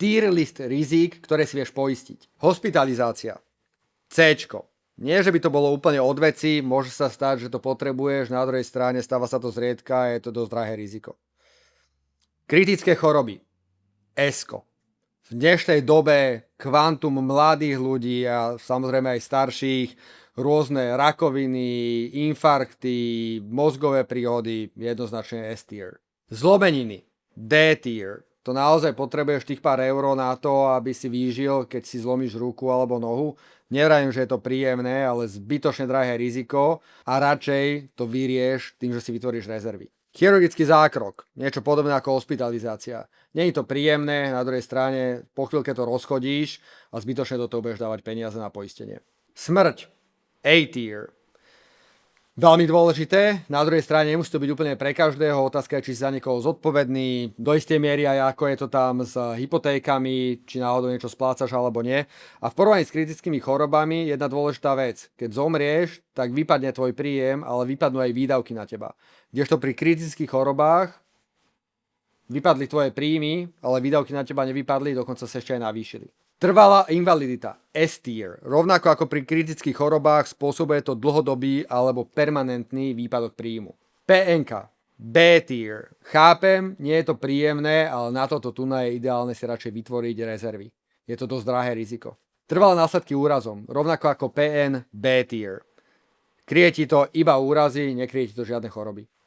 tier list rizík, ktoré si vieš poistiť. Hospitalizácia. Cčko. Nie, že by to bolo úplne od veci, môže sa stať, že to potrebuješ, na druhej strane stáva sa to zriedka a je to dosť drahé riziko. Kritické choroby. Esko. V dnešnej dobe kvantum mladých ľudí a samozrejme aj starších, rôzne rakoviny, infarkty, mozgové príhody, jednoznačne S-tier. Zlomeniny. D-tier. To naozaj potrebuješ tých pár eur na to, aby si vyžil, keď si zlomíš ruku alebo nohu. Nevrajím, že je to príjemné, ale zbytočne drahé riziko a radšej to vyrieš tým, že si vytvoríš rezervy. Chirurgický zákrok, niečo podobné ako hospitalizácia. Nie je to príjemné, na druhej strane po chvíľke to rozchodíš a zbytočne do toho budeš dávať peniaze na poistenie. Smrť, A-tier. Veľmi dôležité, na druhej strane nemusí to byť úplne pre každého, otázka je, či si za niekoho zodpovedný, do istej miery aj ako je to tam s hypotékami, či náhodou niečo splácaš alebo nie. A v porovnaní s kritickými chorobami jedna dôležitá vec, keď zomrieš, tak vypadne tvoj príjem, ale vypadnú aj výdavky na teba. Kdežto pri kritických chorobách vypadli tvoje príjmy, ale výdavky na teba nevypadli, dokonca sa ešte aj navýšili. Trvalá invalidita, S-tier. Rovnako ako pri kritických chorobách spôsobuje to dlhodobý alebo permanentný výpadok príjmu. PNK, B-tier. Chápem, nie je to príjemné, ale na toto tu je ideálne si radšej vytvoriť rezervy. Je to dosť drahé riziko. Trvalé následky úrazom, rovnako ako PN, B-tier. Kryje ti to iba úrazy, nekryje ti to žiadne choroby.